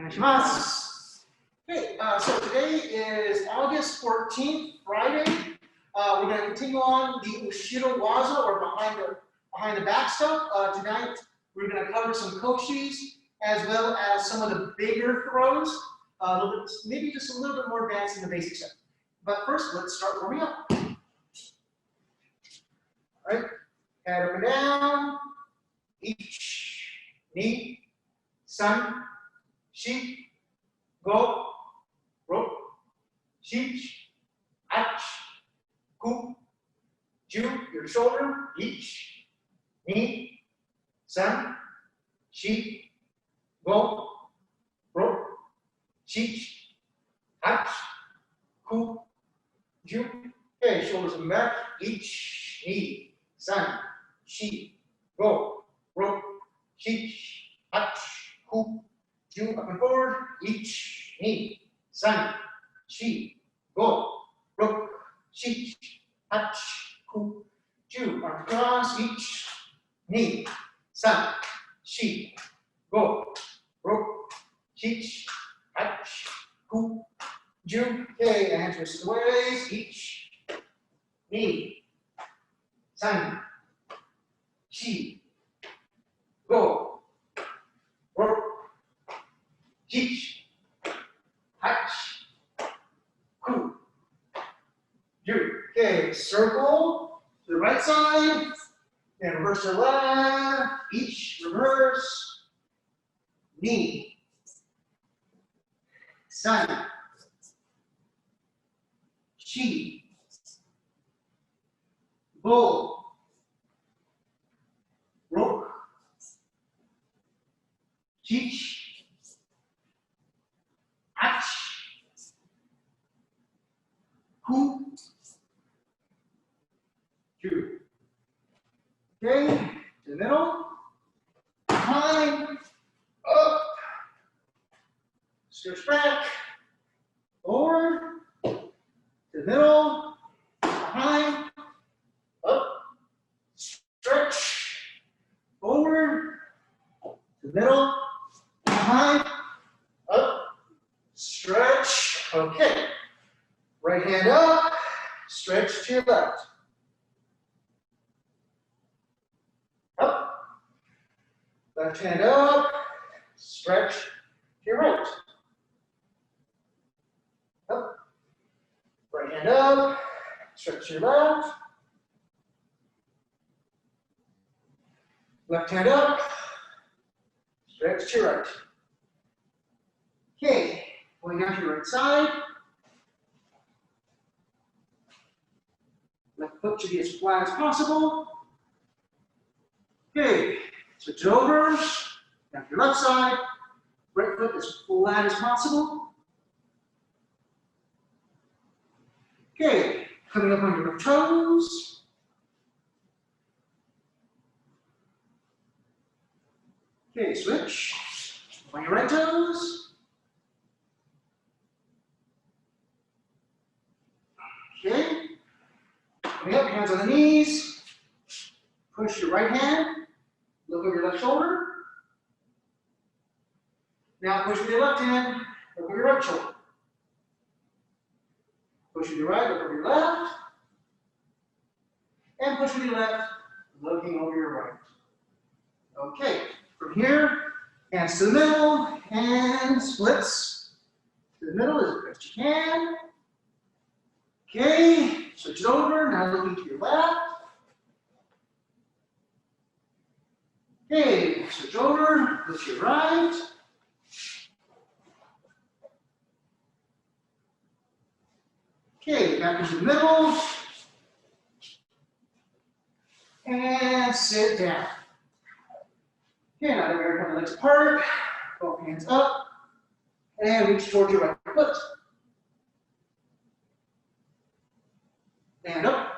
Okay, so today is August 14th, Friday. We're going to continue on the Ushiro Waza, or behind the back stuff. Tonight, we're going to cover some koshis, as well as some of the bigger throws. Maybe just a little bit more advanced in the basic stuff. But first, let's start warming up. All right, head up and down. Ich, ni, san, shi, go, ro, shi, ach, ku, ju, your shoulder, ich, ni, san, shi, go, ro, shi, ach, ku, ju. Okay, shoulders and back, ich, ni, san, shi, go, ro, shi, ach, ku, ju, up and forward, ich, ni, san, shi, go, ro, shi, ach, ku, ju, arm across, ich, ni, san, shi, go, ro, shi, ach, ku, ju. Okay, and twist the ways, ich, ni, san, shi, go, ro, shi, ach, ku, ju. Okay, circle to the right side, and reverse to the left, each, reverse, ni, san, shi, go, ro, shi, ach, ku, ju. Okay, to the middle, behind, up, stretch back, forward, to the middle, behind, up, stretch, forward, to the middle, behind, up, stretch. Okay, right hand up, stretch to your left. Up, left hand up, stretch to your right. Up, right hand up, stretch to your left. Left hand up, stretch to your right. Okay, going down to your right side. Left foot should be as flat as possible. Okay, switch it over. Down to your left side. Right foot as flat as possible. Okay, coming up on your toes. Okay, switch. On your right toes. Okay. Coming up, hands on the knees. Push your right hand. Look over your left shoulder. Now push with your left hand. Look over your right shoulder. Push with your right, look over your left. And push with your left, looking over your right. Okay, from here, hands to the middle, and splits to the middle as best you can. Okay, switch it over, now looking to your left. Okay, switch over, look to your right. Okay, back into the middle. And sit down. Okay, now that we're kind of legs apart, both hands up, and reach towards your right foot. And up.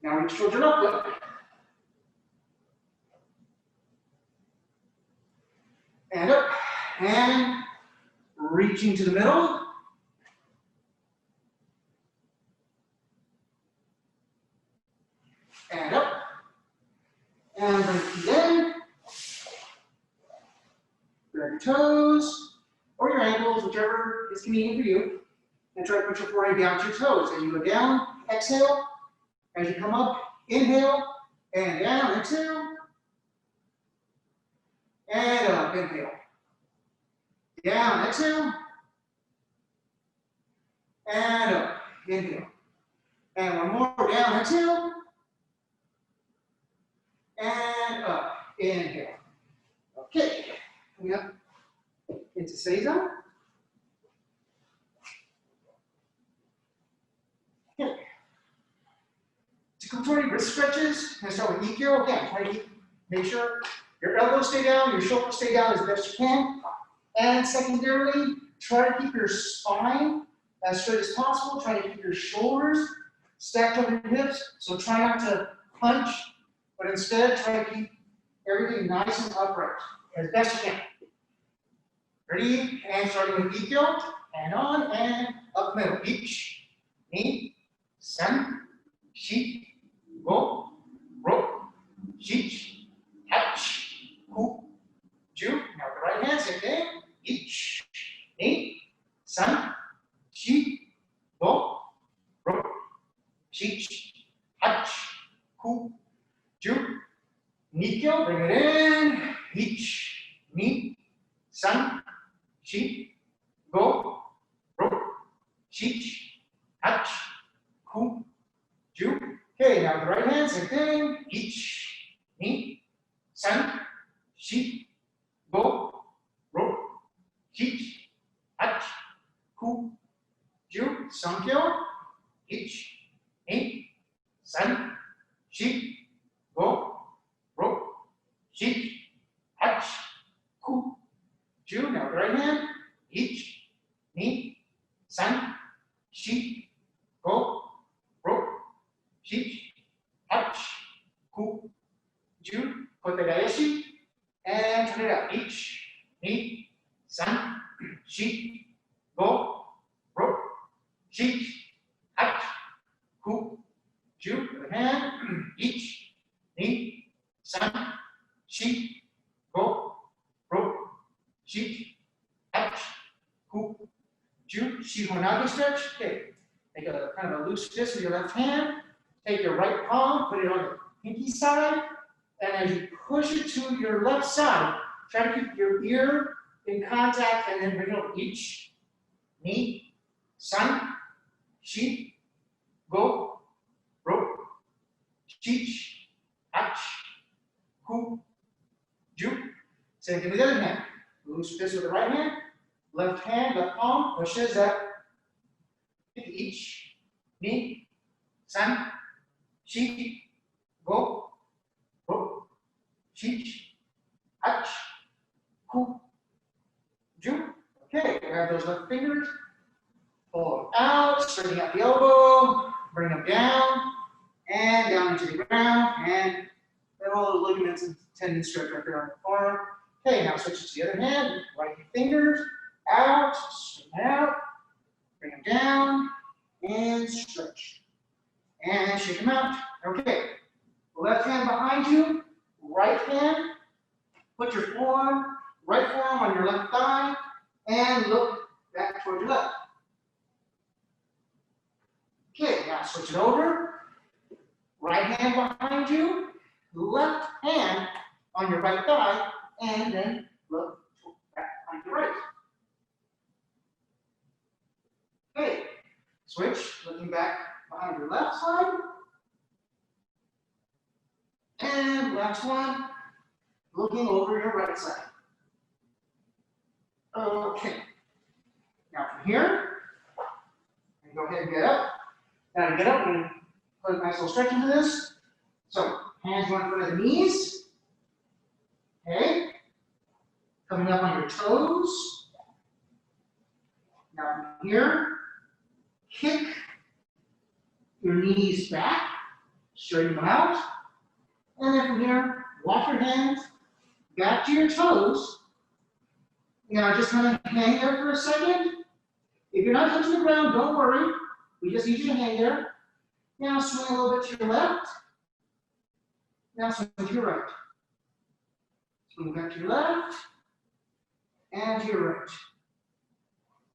Now reach towards your left foot. And up. And reaching to the middle. And up. And bring feet in. Grab your toes. whatever is convenient for you. And try to put your forehead down to your toes. As you go down, exhale. As you come up, inhale, and down, exhale. And up, inhale. Down, exhale. And up, inhale. And one more, down, exhale. And up, inhale. Okay, coming up into Seiza. Okay. Tekubitori wrist stretches. I'm going to start with Ikkyo. Again, try to make sure your elbows stay down, your shoulders stay down as best you can. And secondarily, try to keep your spine as straight as possible. Try to keep your shoulders stacked over your hips. So try not to punch, but instead try to keep everything nice and upright as best you can. Ready? And starting with Ikkyo. And on and up middle. Ich, ni, san, shi, go, ro, shi, hach, ku, ju. Now the right hand, same thing. Ich, ni, san, shi, go, ro, shi, hach, ku, ju. Nikyo, bring it in. Ich, ni, san, shi, go, ro, shi, hach, ku, ju. Okay, now the right hand, same thing. Ich, ni, san, shi, go, ro, shi, hach, ku, ju. Sankyo. Ich, ni, san, shi, go, ro, shi, hach, ku, ju. Now the right hand. Ich, ni, san, shi, go, ro, shi, hach, ku, ju. Kotegaeshi. And turn it out. Ich, ni, san, shi, go, ro, shi, hach, ku, ju. Other hand. Ich, ni, san, shi, go, ro, shi, hach, ku, ju. Shihonage stretch. Okay. Make a kind of a loose fist with your left hand. Take your right palm, put it on the pinky side, and as you push it to your left side, try to keep your ear in contact and then bring it over. Ich, ni, san, shi, go, ro, shi, hach, ku, ju. Same thing with the other hand. Loose fist with the right hand, left hand, left palm, pushes up. Ich, ni, san, shi, go, ro, shi, hach, ku, ju. Okay, grab those left fingers, pull them out, straightening out the elbow, bring them down, and down into the ground, and all those ligaments and tendons stretch right there on the arm. Okay, now switch it to the other hand, right fingers, out, straighten out, bring them down, and stretch. And shake them out. Okay, left hand behind you, right hand, put your forearm, right forearm on your left thigh, and look back toward your left. Okay, now switch it over. Right hand behind you, left hand on your right thigh, and then look back on your right. Okay, switch, looking back behind your left side. And last one, looking over your right side. Okay, now from here, go ahead and get up. Now to get up, we're going to put a nice little stretch into this. So, hands going in front of the knees. Okay, coming up on your toes. Now from here, kick your knees back, straighten them out. And then from here, walk your hands back to your toes. Now just kind of hang there for a second. If you're not touching the ground, don't worry. We just need you to hang there. Now swing a little bit to your left. Now swing to your right. Swing back to your left and to your right.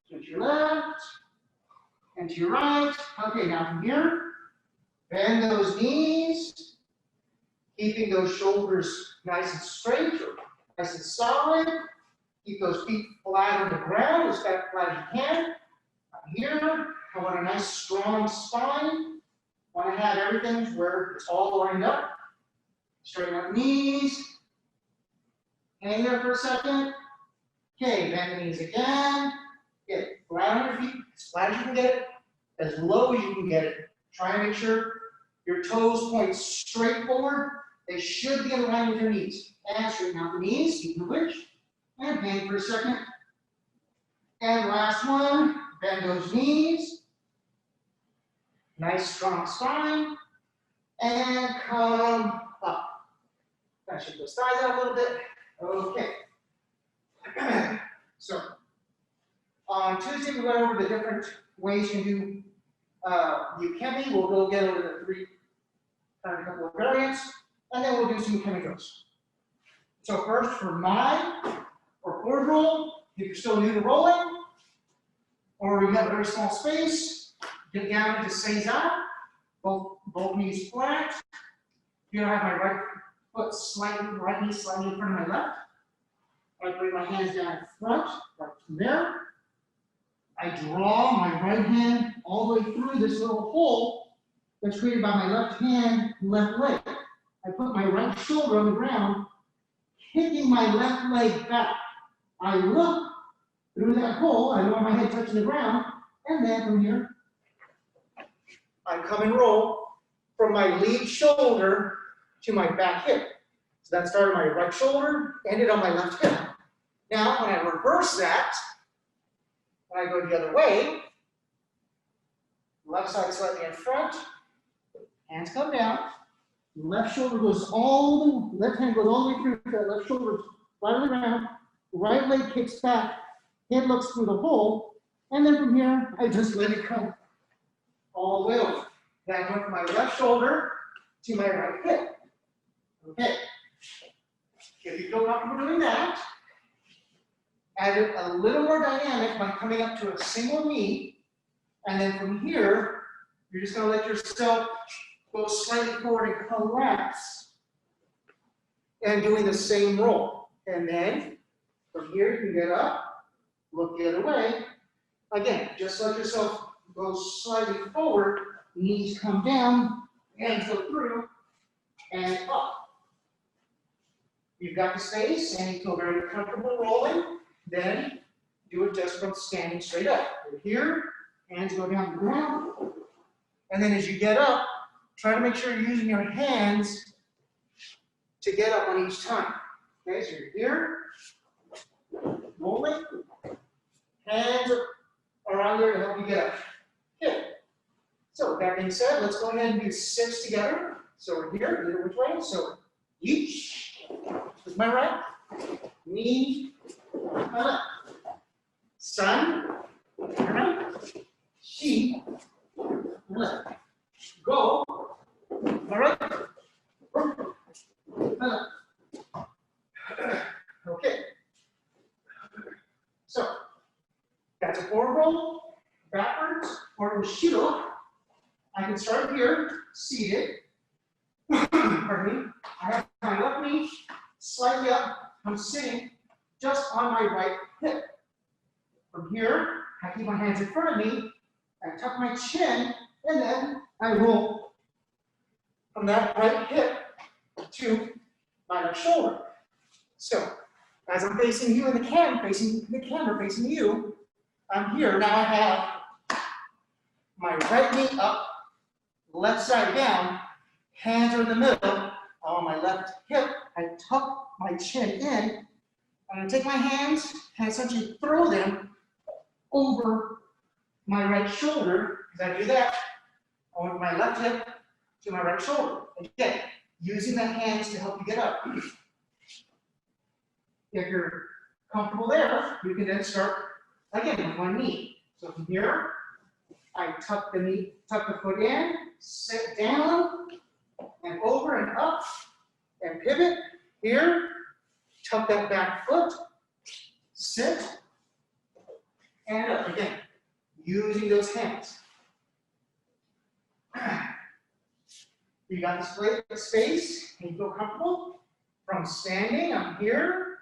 to your left, and to your right. Okay, now from here, bend those knees, keeping those shoulders nice and straight, nice and solid. Keep those feet flat on the ground, as flat as you can. Here, I want a nice strong spine. Want to have everything where it's all lined up. Straighten up knees. Hang there for a second. Okay, bend the knees again. Get it flat on your feet, as flat as you can get it, as low as you can get it. Try and make sure your toes point straight forward. They should be in line with your knees. And straighten out the knees, keep the width. And hang for a second. And last one, bend those knees. Nice strong spine. And come up. That should those thighs out a little bit. Okay. So, on Tuesday we went over the different ways you can do ukemi. We'll go get over the three, a couple of variants, and then we'll do some ukemi. So first for my or forward roll, if you're still new to rolling, or you have a very small space, get down into seiza, both knees flat. Here I have my right foot slightly, right knee slightly in front of my left. I bring my hands down in front, right from there. I draw my right hand all the way through this little hole that's created by my left hand, left leg. I put my right shoulder on the ground, kicking my left leg back. I look through that hole, I want my head touching the ground, and then from here, I come and roll from my lead shoulder to my back hip. So that started my right shoulder, ended on my left hip. Now, when I reverse that, when I go the other way, left side slightly in front, hands come down, left shoulder goes all the, left hand goes all the way through, that left shoulder flat on the ground, right leg kicks back, head looks through the hole, and then from here, I just let it come all the way over. Then I went from my left shoulder to my right hip. Okay. If you feel comfortable doing that, add it a little more dynamic by coming up to a single knee, and then from here, you're just going to let yourself go slightly forward and collapse, and doing the same roll. And then from here, you can get up, look the other way. Again, just let yourself go slightly forward, knees come down, hands go through, and up. You've got the space, and you feel very comfortable rolling. Then do it just from standing straight up. You're here, hands go down the ground. And then as you get up, try to make sure you're using your hands to get up on each time. Okay, so you're here, rolling, hands are on there to help you get up. Okay. So with that being said, let's go ahead and do 6 together. So we're here, either which way. So each with my right, knee, my left. Sun, my right, she, my left. Go, my right, my left. Okay. So that's a forward roll, backwards, or Ushiro. I can start here, seated. Pardon me. I have my left knee slightly up. I'm sitting just on my right hip. From here, I keep my hands in front of me. I tuck my chin, and then I roll from that right hip to my left shoulder. So, as I'm facing you in the camera, facing you, I'm here. Now I have my right knee up, left side down, hands are in the middle. On my left hip, I tuck my chin in. I'm going to take my hands and essentially throw them over my right shoulder. As I do that, over my left hip to my right shoulder. Again, using the hands to help you get up. If you're comfortable there, you can then start again with one knee. So from here, I tuck the foot in, sit down, and over and up, and pivot. Here, tuck that back foot, sit, and up again, using those hands. You got this space, and you feel comfortable. From standing, I'm here.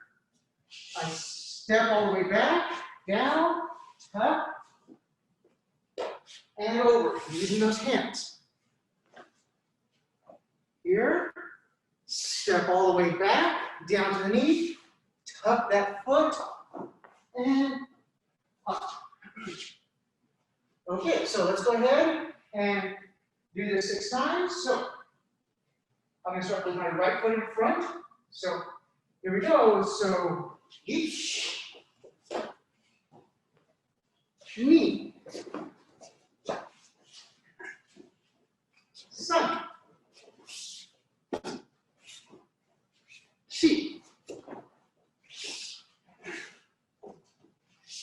I step all the way back, down, up, and over, using those hands. Here, step all the way back, down to the knee, tuck that foot, and up. Okay, so let's go ahead and do this 6 times. So I'm going to start with my right foot in front. So here we go. So each knee, sun, chi,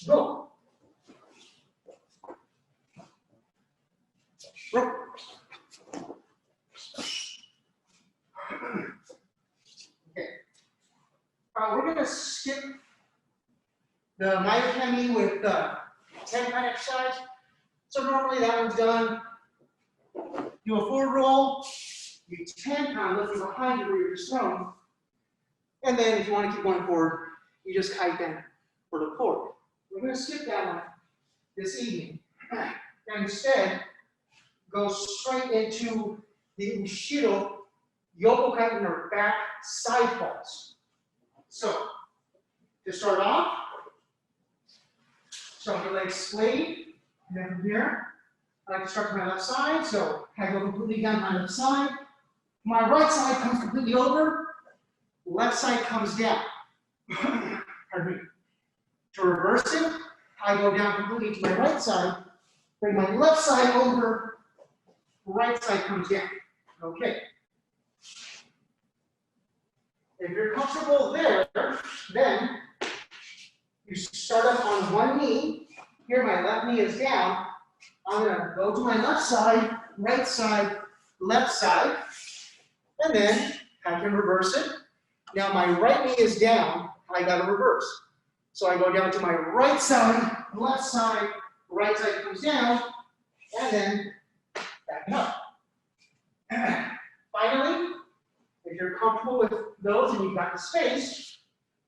go, rope. Okay. We're going to skip the myokemi with the 10 kind exercise. So normally that one's done. Do a forward roll. You 10 count lifting behind you where you're just thrown. And then if you want to keep going forward, you just kite in for the forward. We're going to skip that one this evening. And instead, go straight into the Ushiro Ryo Katatetori or back side falls. So, to start off, so your legs splayed, and then from here, I like to start to my left side, so I go completely down my left side. My right side comes completely over, left side comes down. Pardon me. To reverse it, I go down completely to my right side, bring my left side over, right side comes down. Okay. If you're comfortable there, then you start up on one knee. Here, my left knee is down. I'm going to go to my left side, left side, and then I can reverse it. Now, my right knee is down. I got to reverse. So I go down to my right side, right side comes down, and then back up. Finally, if you're comfortable with those and you've got the space,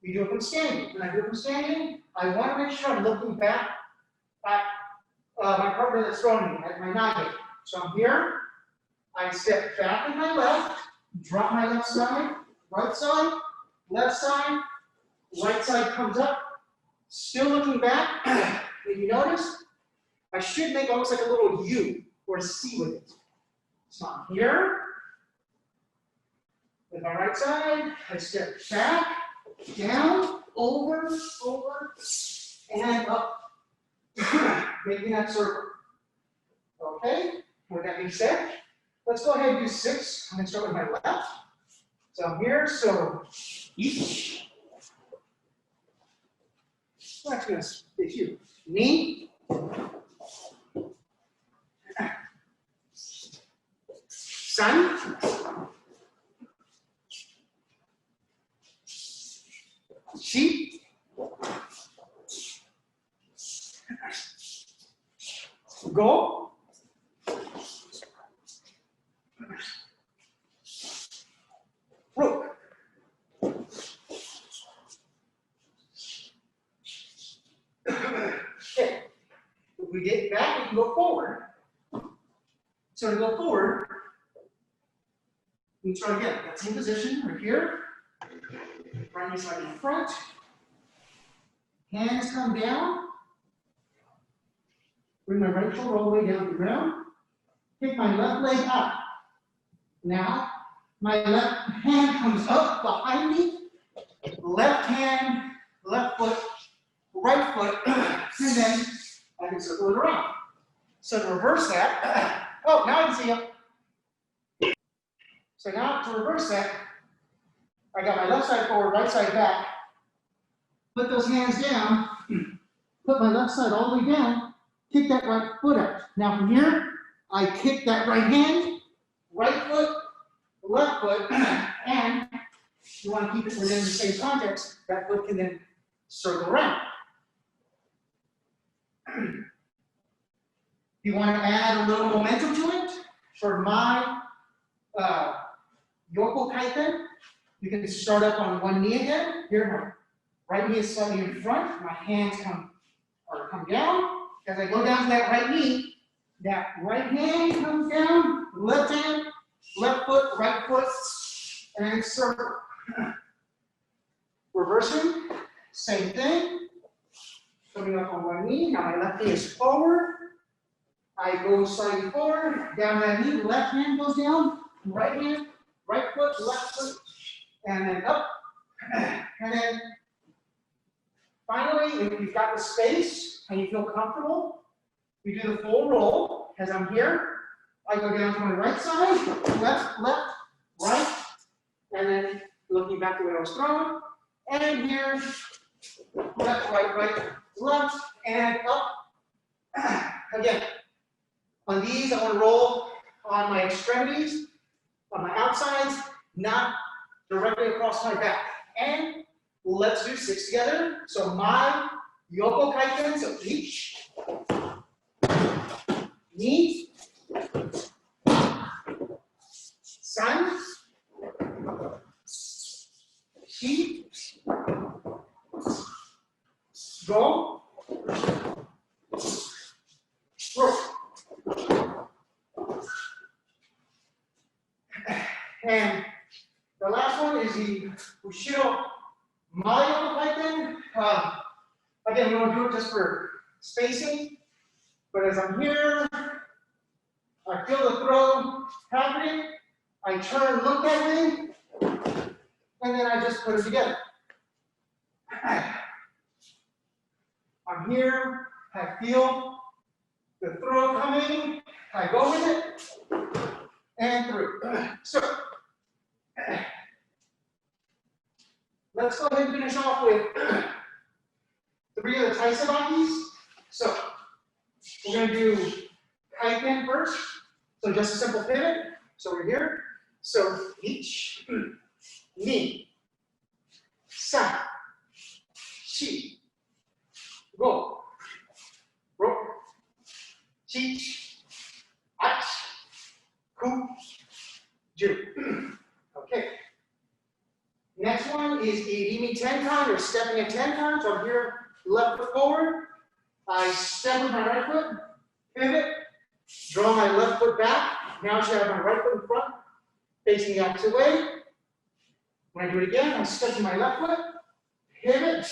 you do it from standing. When I do it from standing, I want to make sure I'm looking back at my partner that's throwing me, at my nage. So I'm here, I step back with my left, drop my left side, right side, right side comes up, still looking back. If you notice, I should make almost like a little U or a C with it. So I'm here, with my right side, I step back, down, over, and up, making that circle. Okay, with that being said, let's go ahead and do 6. I'm going to start with my left. So I'm here, so each. That's going to be you. Knee. Sun. Chi. Go. Rope. Okay. If we get back, we can go forward. So to go forward, we can start again. That same position right here. Right knee side in front. Hands come down. Bring my right shoulder all the way down to the ground. Kick my left leg up. Now, my left hand comes up behind me. Left hand, left foot, right foot, and then I can circle it around. So to reverse that, oh, now I can see you. So now to reverse that, I got my left side forward, right side back. Put those hands down. Put my left side all the way down. Kick that right foot out. Now from here, I kick that right hand, right foot, left foot, and you want to keep it within the same context. That foot can then circle around. you want to add a little momentum to it, for my yoko kaiten, you can start up on one knee again. Here, my right knee is slightly in front. My hands come down. As I go down to that right knee, that right hand comes down, left hand, left foot, right foot, and circle. Reversing, same thing. Coming up on one knee. Now my left knee is forward. I go slightly forward, down that knee, left hand goes down, right hand, right foot, left foot, and then up. And then finally, if you've got the space and you feel comfortable, you do the full roll. As I'm here, I go down to my right side, left, left, right, and then looking back to where I was throwing, and here, left, right, left, and up. Again, on these, I want to roll on my extremities, on my outsides, not directly across my back. And let's do 6 together. So my yoko kaiten, so each, knee, san, shi, go, ro. And the last one is the Ushiro Ryo Katatetori. Again, we don't do it just for spacing, but as I'm here, I feel the throw happening, I turn, look that way, and then I just put it together. I'm here, I feel the throw coming, I go with it, and through. So, let's go ahead and finish off with 3 of the taisabakis. So, we're going to do kaiten first. So, just a simple pivot. So, we're here. So, each, ni, san, shi, go, ro, chi, ach, ku, ju. Okay. Next one is irimi tenkan, or stepping at tenkan. So I'm here, left foot forward. I step with my right foot, pivot, draw my left foot back. Now I should have my right foot in front, facing the opposite way. When I do it again, I step with my left foot, pivot,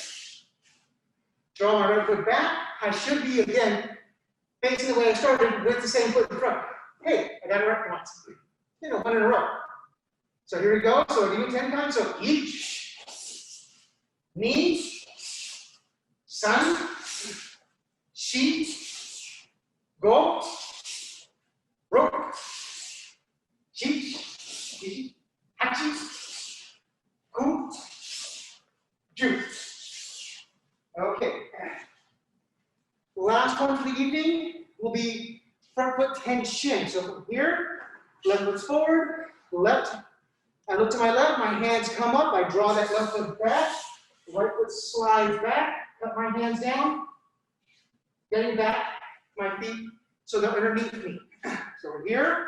draw my right foot back. I should be, again, facing the way I started with the same foot in front. Hey, I got it right once. You know, 1 in a row. So here we go. So give me 10 times. So each, ni, san, shi, go, ro, chi, hachi, ku, ju. Okay. Last one for the evening will be front foot tension. So from here, left foot's forward, left. I look to my left, my hands come up, I draw that left foot back, right foot slides back, cut my hands down, getting back my feet so they're underneath me. So we're here,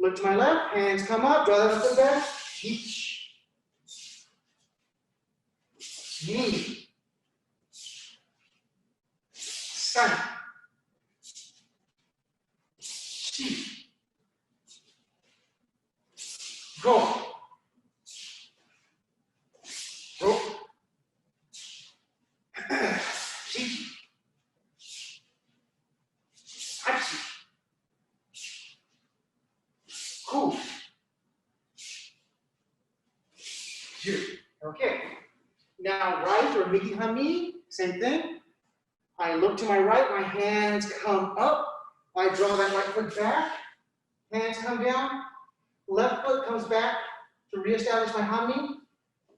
look to my left, hands come up, draw that left foot back, each, ni, san, shi, go, ro, chi, hachi, ku, ju. Okay. Now right or migi hami, same thing. I look to my right, my hands come up. I draw that right foot back. Hands come down. Left foot comes back to reestablish my hami.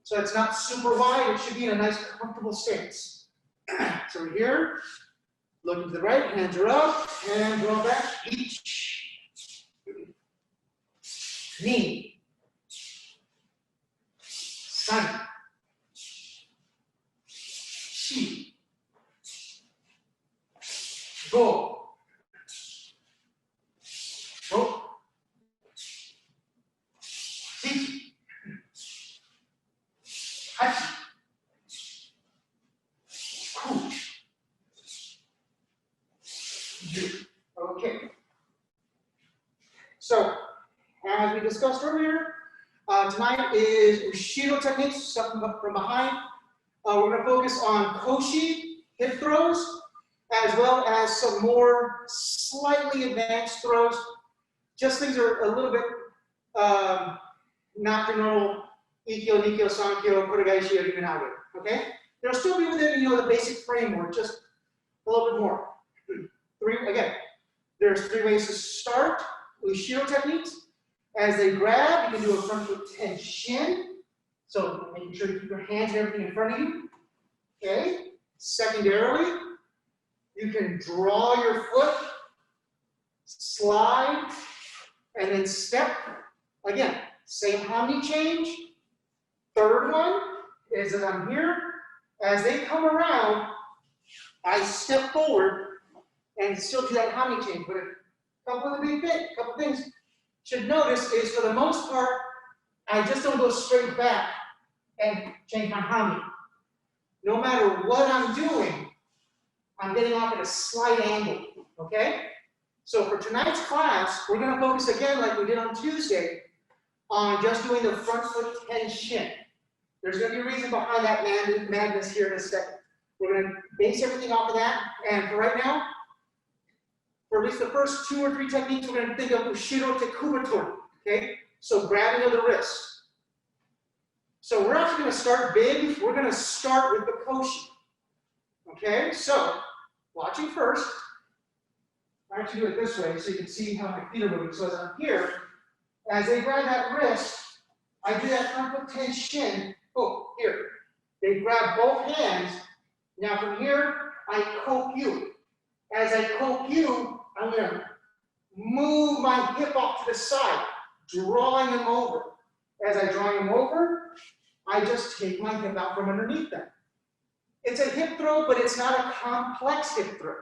So it's not super wide. It should be in a nice, comfortable stance. So we're here. Looking to the right, hands are up. And draw back. Each. Ni. San. Shi. Hachi. Ku. Ju. Okay. So, as we discussed earlier, tonight is Ushiro techniques, stuff from behind. We're going to focus on koshi, hip throws, as well as some more slightly advanced throws. Just things are a little bit not the normal ikkyo, nikyo, sankyo, koregaishi, or even nage. Okay? They'll still be within the basic framework, just a little bit more. There's three ways to start Ushiro techniques. As they grab, you can do a front foot tenshin. So making sure you keep your hands and everything in front of you. Okay? Secondarily, you can draw your foot, slide, and then step. Again, same hammy change. Third one is that I'm here. As they come around, I step forward and still do that hammy change. But a couple of things you should notice is, for the most part, I just don't go straight back and change my hammy. No matter what I'm doing, I'm getting off at a slight angle, okay? So for tonight's class, we're going to focus again, like we did on Tuesday, on just doing the front foot tenshin. There's going to be a reason behind that madness here in a second. We're going to base everything off of that, and for right now, for at least the first 2 or 3 techniques, we're going to think of Ushiro tekubitori, okay? So grabbing of the wrist. So we're actually going to start big. We're going to start with the koshi, okay? So, watching first, I actually do it this way so you can see how my feet are moving. So as I'm here, as they grab that wrist, I do that front foot tenshin. Oh, here. They grab both hands. Now from here, I kokyu. As I kokyu, I'm going to move my hip off to the side, drawing them over. As I draw them over, I just take my hip out from underneath them. It's a hip throw, but it's not a complex hip throw,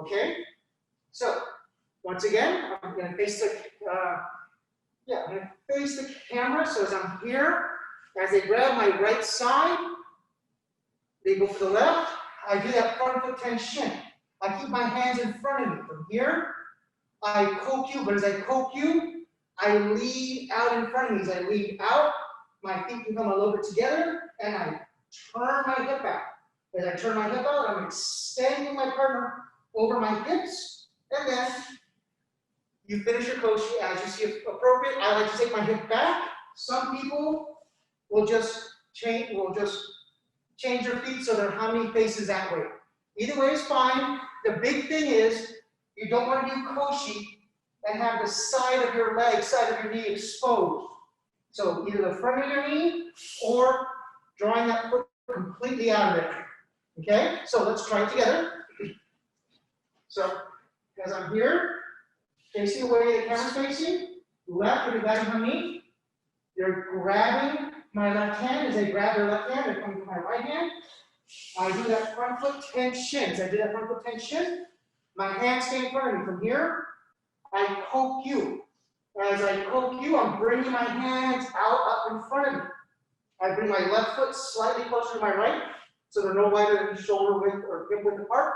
okay? So, once again, I'm going to face the, camera. So as I'm here, as they grab my right side, they go for the left. I do that front foot tenshin. I keep my hands in front of me. From here, I kokyu, but as I kokyu, I lead out in front of me. As I lead out, my feet can come a little bit together, and I turn my hip out. As I turn my hip out, I'm extending my partner over my hips, and then you finish your koshi as you see appropriate. I like to take my hip back. Some people will just change their feet so their hammy faces that way. Either way is fine. The big thing is you don't want to do koshi and have the side of your leg, side of your knee exposed. So either the front of your knee or drawing that foot completely out of there. Okay? So let's try it together. So as I'm here, facing the way the camera's facing, left, you're grabbing my knee. You're grabbing my left hand. As I grab your left hand, they're coming to my right hand. I do that front foot tenshin. As I do that front foot tenshin, my hands stay in front of me. From here, I kokyu. As I kokyu, I'm bringing my hands out up in front of me. I bring my left foot slightly closer to my right, so they're no wider than shoulder width or hip width apart.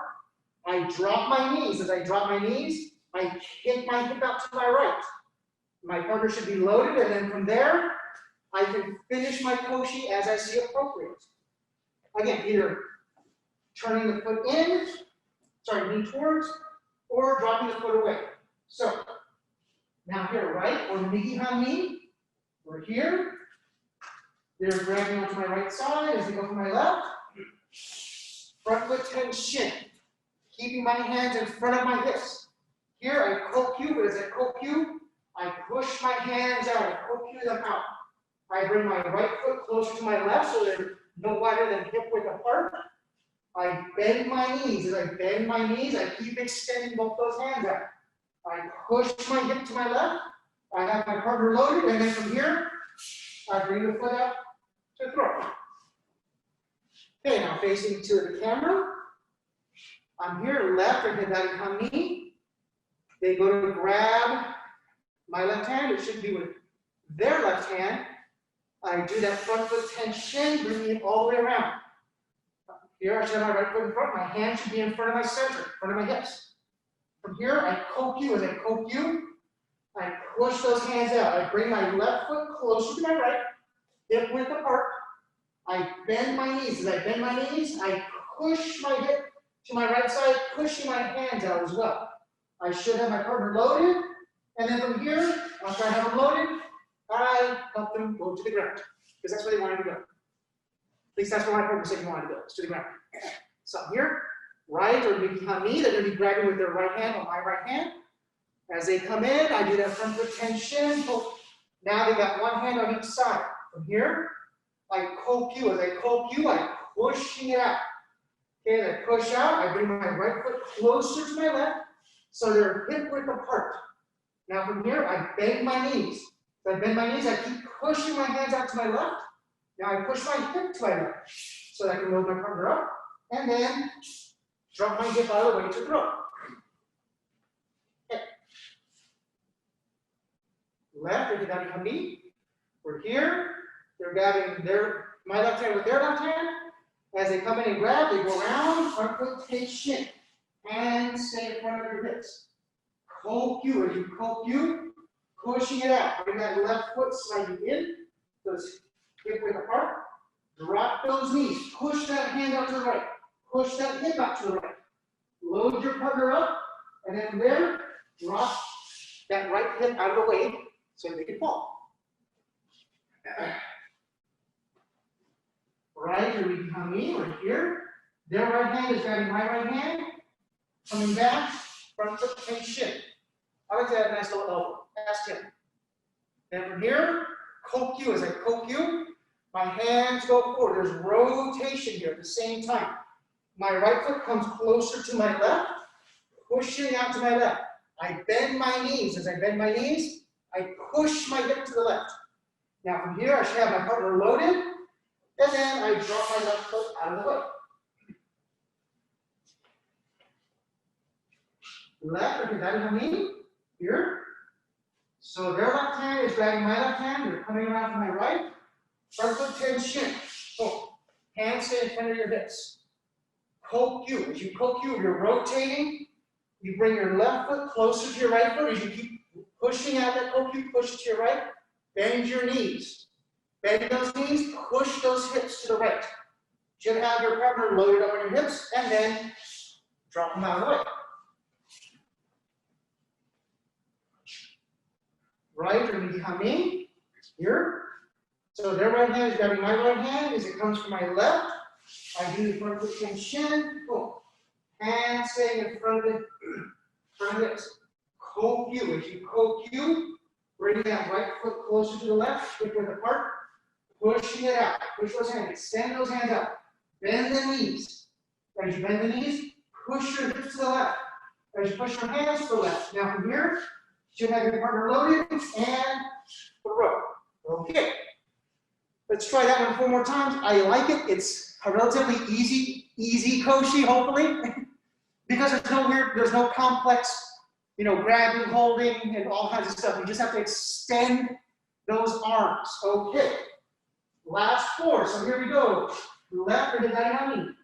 I drop my knees. As I drop my knees, I kick my hip out to my right. My partner should be loaded, and then from there, I can finish my koshi as I see appropriate. Again, either turning the foot in, knee towards, or dropping the foot away. So, now here, right, or migi hami, we're here. They're grabbing onto my right side as they go to my left. Front foot tenshin, keeping my hands in front of my hips. Here, I kokyu, but as I kokyu, I push my hands out, I kokyu them out. I bring my right foot closer to my left so they're no wider than hip width apart. I bend my knees. As I bend my knees, I keep extending both those hands out. I push my hip to my left. I have my partner loaded, and then from here, I bring the foot out to throw. Okay, now facing to the camera. I'm here, left, and hidari kami. They go to grab my left hand. It should be with their left hand. I do that front foot tension, bringing it all the way around. Here, I should have my right foot in front. My hand should be in front of my center, in front of my hips. From here, I koku. As I koku, I push those hands out. I bring my left foot closer to my right, hip width apart. I bend my knees. As I bend my knees, I push my hip to my right side, pushing my hands out as well. I should have my partner loaded, and then from here, after I have them loaded, I help them go to the ground, because that's where they wanted to go. At least that's where my partner said he wanted to go, to the ground. So here, right, or behind me, they're going to be grabbing with their right hand on my right hand. As they come in, I do that front foot tension. Now they got one hand on each side. From here, I koku. As I koku, I pushing it out. Okay, as I push out, I bring my right foot closer to my left, so they're hip width apart. Now from here, I bend my knees. As I bend my knees, I keep pushing my hands out to my left. Now I push my hip to my left, so that I can load my partner up, and then drop my hip out of the way to throw. Okay. Left, they're grabbing on me. We're here. They're grabbing my left hand with their left hand. As they come in and grab, they go around, front foot tension, and stay in front of your hips. Koku, as you koku, pushing it out. Bring that left foot sliding in, those hip width apart. Drop those knees, push that hand out to the right, push that hip out to the right. Load your partner up, and then from there, drop that right hip out of the way so they can fall. Right, or behind me, or here. Their right hand is grabbing my right hand, coming back, front foot tension. I like to have a nice little elbow. Ask him. Then from here, koku. As I koku, my hands go forward. There's rotation here at the same time. My right foot comes closer to my left, pushing out to my left. I bend my knees. As I bend my knees, I push my hip to the left. Now from here, I should have my partner loaded, and then I drop my left foot out of the way. Left, okay, that is on me, here. So their left hand is grabbing my left hand, they're coming around to my right. Front foot tension. Oh, hands stay in front of your hips. Koku, as you koku, you're rotating. You bring your left foot closer to your right foot as you keep pushing out that koku, push it to your right. Bend your knees. Bend those knees, push those hips to the right. Should have your partner loaded up on your hips, and then drop them out of the way. Right, or behind me, here. So their right hand is grabbing my right hand as it comes from my left. I do the front foot tension, boom. And staying in front of the hips. Koku, as you koku, bring that right foot closer to the left, hip width apart, pushing it out. Push those hands, extend those hands out. Bend the knees. As you bend the knees, push your hips to the left. As you push your hands to the left. Now from here, you should have your partner loaded and throw. Okay. Let's try that one 4 more times. I like it. It's a relatively easy koshi, hopefully. Because there's no complex, grabbing, holding, and all kinds of stuff. You just have to extend those arms. Okay. Last 4. So here we go. Left or the diamond.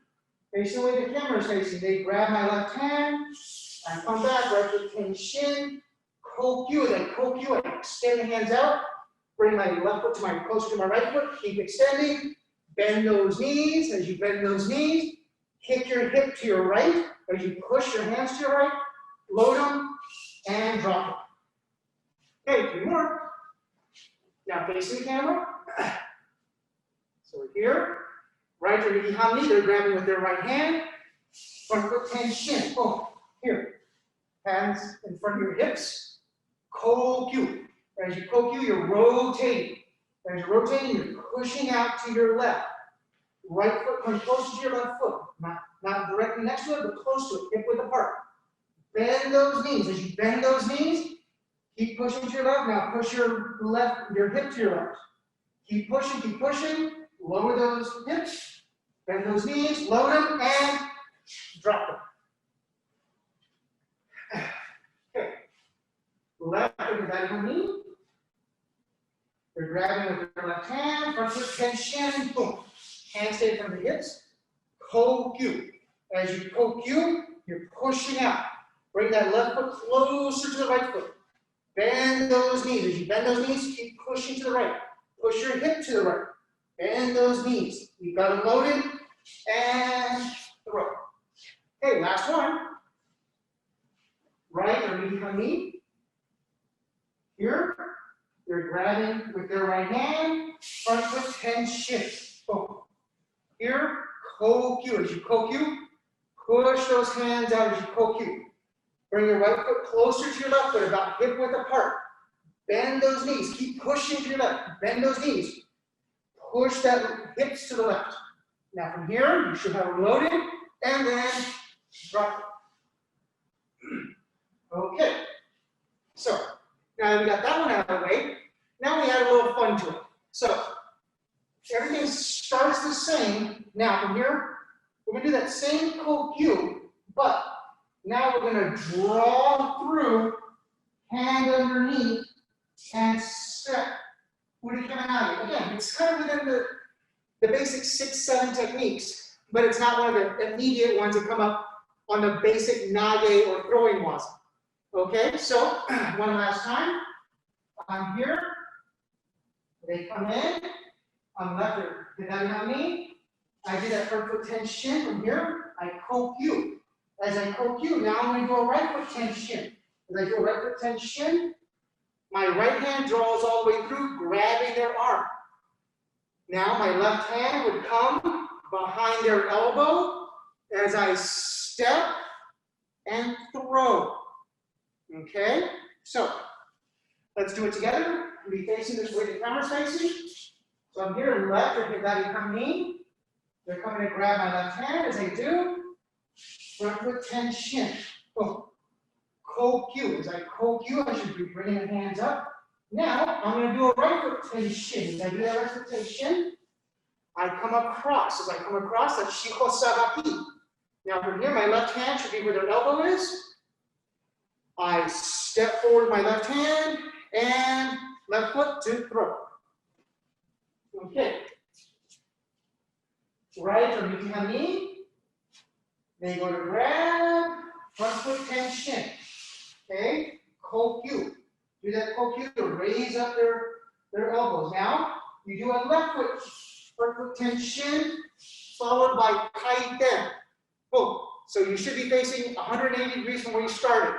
Facing the way the camera is facing. They grab my left hand. I come back, right foot tension. Koku, then koku, and extend the hands out. Bring my left foot closer to my right foot. Keep extending. Bend those knees. As you bend those knees, kick your hip to your right. As you push your hands to your right, load them and drop them. Okay, 3 more. Now facing the camera. So we're here. Right or behind me, they're grabbing with their right hand. Front foot tension. Boom. Here. Hands in front of your hips. Koku. As you koku, you're rotating. As you're rotating, you're pushing out to your left. Right foot comes close to your left foot. Not directly next to it, but close to it. Hip width apart. Bend those knees. As you bend those knees, keep pushing to your left. Now push your hip to your left. Keep pushing. Lower those hips. Bend those knees. Load them and drop them. Okay. Left over that knee. They're grabbing with their left hand, front foot tension, boom. Hands stay from the hips. Kokyu. As you kokyu, you're pushing out. Bring that left foot closer to the right foot. Bend those knees. As you bend those knees, keep pushing to the right. Push your hip to the right. Bend those knees. You've got them loaded. And throw. Okay, last one. Right or behind me. Here, they're grabbing with their right hand. Front foot tension. Boom. Here, kokyu. As you kokyu, push those hands out as you kokyu. Bring your right foot closer to your left foot, about hip width apart. Bend those knees. Keep pushing to your left. Bend those knees. Push that hips to the left. Now from here, you should have them loaded, and then drop it. Okay. So, now we got that one out of the way. Now we add a little fun to it. So, everything starts the same. Now from here, we're going to do that same kokyu, but now we're going to draw through, hand underneath, and step. Nage. Again, it's kind of within the basic 6-7 techniques, but it's not one of the immediate ones that come up on the basic nage or throwing waza. Okay, so one last time. I'm here. They come in. I'm left there. Did that not me? I do that front foot tension from here. I kokyu. As I kokyu, now I'm going to do a right foot tension. As I do a right foot tension, my right hand draws all the way through, grabbing their arm. Now my left hand would come behind their elbow as I step and throw. Okay? So, let's do it together. We'll be facing this way the camera's facing. So I'm here left, or hidari kami. They're coming to grab my left hand as I do. Front foot tension. Boom. Kokyu. As I kokyu, I should be bringing the hands up. Now, I'm going to do a right foot tension. As I do that right foot tension, I come across. As I come across, that's shiko sabaki. Now, from here, my left hand should be where their elbow is. I step forward my left hand, and left foot to throw. Okay. Right or behind me. They go to grab, front foot tension. Okay, kokyu. Do that kokyu to raise up their elbows. Now, you do a left foot front foot tension, followed by kaiten. Boom. So you should be facing 180 degrees from where you started.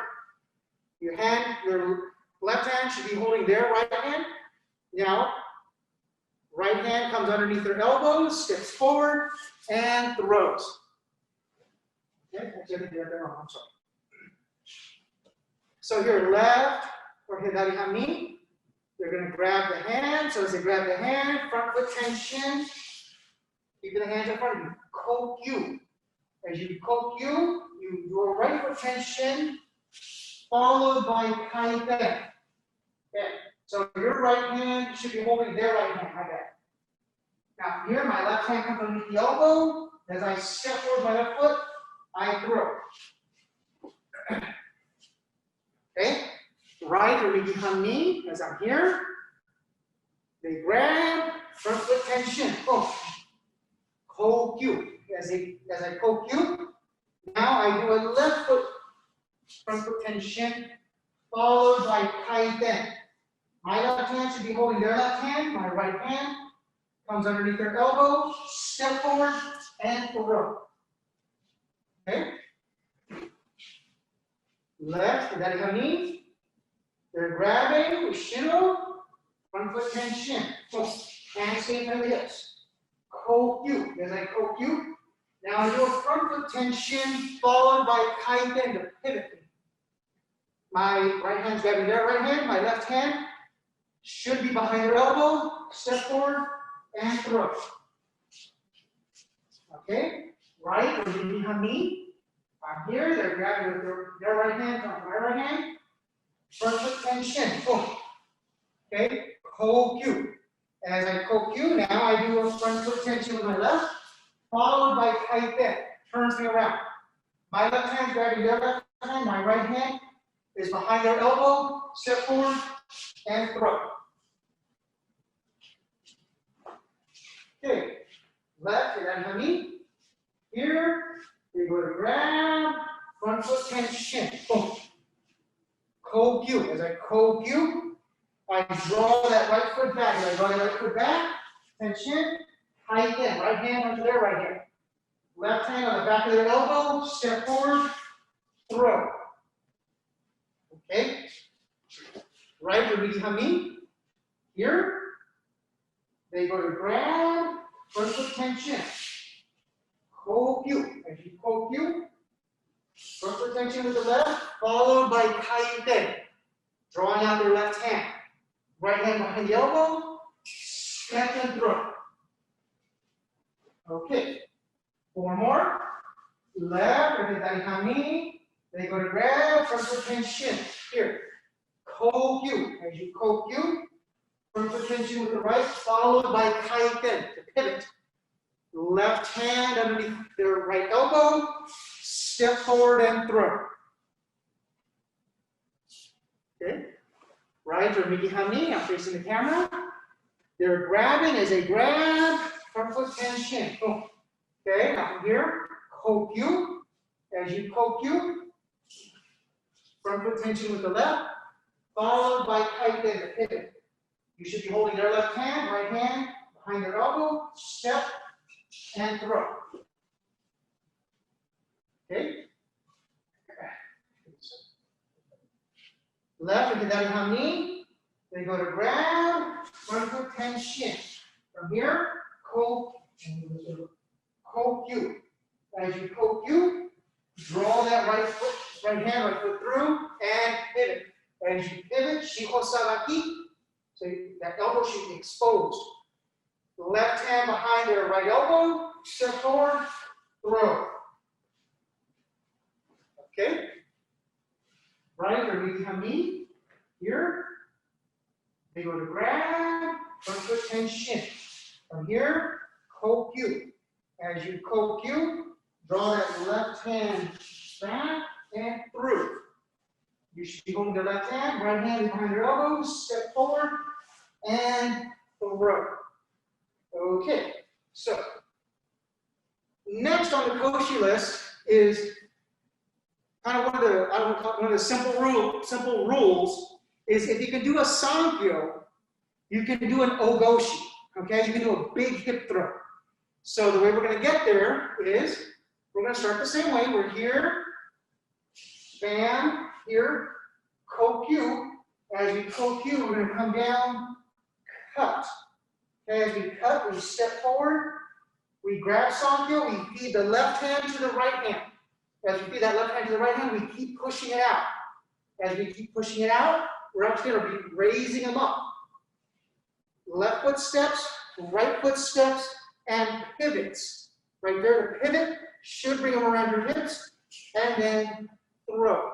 Your left hand should be holding their right hand. Now, right hand comes underneath their elbows, steps forward, and throws. Okay, I'm sorry. So here, left or hidari hami, they're going to grab the hand. So as they grab the hand, front foot tension, keep the hands in front of you. Kokyu. As you kokyu, you do a right foot tension, followed by kaiten. Okay. So your right hand should be holding their right hand, my bad. Now here, my left hand comes underneath the elbow. As I step forward my left foot, I throw. Okay? Right or behind me, as I'm here. They grab, front foot tension. Boom. Kokyu. As I kokyu, now I do a left foot front foot tension, followed by kaiten. My left hand should be holding their left hand. My right hand comes underneath their elbow, step forward, and throw. Okay? Left, that is a knee. They're grabbing, Ushiro, front foot tension. So, hands stay in the hips. Kokyu. As I kokyu, now I do a front foot tension, followed by kaiten, the pivot. My right hand's grabbing their right hand. My left hand should be behind their elbow. Step forward and throw. Okay? Right or behind me. I'm here. They're grabbing with their right hand on my right hand. Front foot tension. Boom. Okay? Kokyu. As I kokyu, now I do a front foot tension with my left, followed by kaiten. Turns me around. My left hand grabbing their left hand. My right hand is behind their elbow. Step forward and throw. Okay, left, and hami. Here, we go to grab, front foot tension. Boom. Kogyu. As I kogyu, I draw that right foot back. As I draw that right foot back, tension, tight in. Right hand onto their right hand. Left hand on the back of their elbow, step forward, throw. Okay? Right to hami. Here, they go to grab, front foot tension. Kogyu. As you kogyu, front foot tension with the left, followed by kaiten. Drawing out their left hand. Right hand behind the elbow, step and throw. Okay. Four more. Left, hami. They go to grab, front foot tension. Here. Kogyu. As you kogyu, front foot tension with the right, followed by kaiten, to pivot. Left hand underneath their right elbow, step forward and throw. Okay. Right or hami, I'm facing the camera. They're grabbing as they grab, front foot tension. Boom. Okay, now from here, kogyu. As you kogyu, front foot tension with the left, followed by kaiten, the pivot. You should be holding their left hand, right hand behind their elbow, step and throw. Okay? Left into that hami. They go to grab, front foot tension. From here, kogyu. As you kogyu, draw that right hand, right foot through, and pivot. As you pivot, shiho sabaki. So that elbow should be exposed. The left hand behind their right elbow, step forward, throw. Okay? Right or hami. Here, they go to grab, front foot tension. From here, kogyu. As you kogyu, draw that left hand back and through. You should be holding the left hand, right hand behind your elbow, step forward, and throw. Okay, so next on the koshi list is kind of one of the simple rules is if you can do a sankyo, you can do an ogoshi. Okay, you can do a big hip throw. So the way we're going to get there is we're going to start the same way. We're here, bam, here, kogyu. As we kogyu, we're going to come down, cut. Okay, as we cut, we step forward, we grab sankyo, we feed the left hand to the right hand. As we feed that left hand to the right hand, we keep pushing it out. As we keep pushing it out, we're actually going to be raising them up. Left foot steps, right foot steps, and pivots. Right there, the pivot should bring them around your hips, and then throw.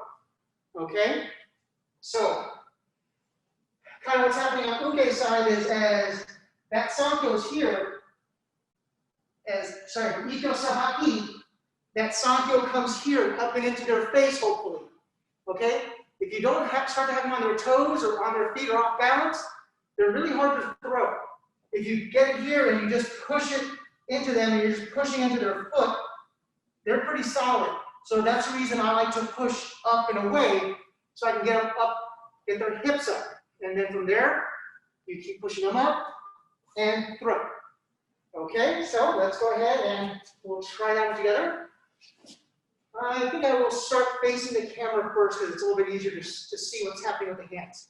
Okay? So, kind of what's happening on Uke's side is as that sankyo is here, from Ikyo Sabaki, that sankyo comes here, up and into their face, hopefully. Okay? If you don't start to have them on their toes or on their feet or off balance, they're really hard to throw. If you get it here and you just push it into them and you're just pushing into their foot, they're pretty solid. So that's the reason I like to push up and away so I can get them up, get their hips up. And then from there, you keep pushing them up and throw. Okay, so let's go ahead and we'll try that one together. I think I will start facing the camera first because it's a little bit easier to see what's happening with the hands.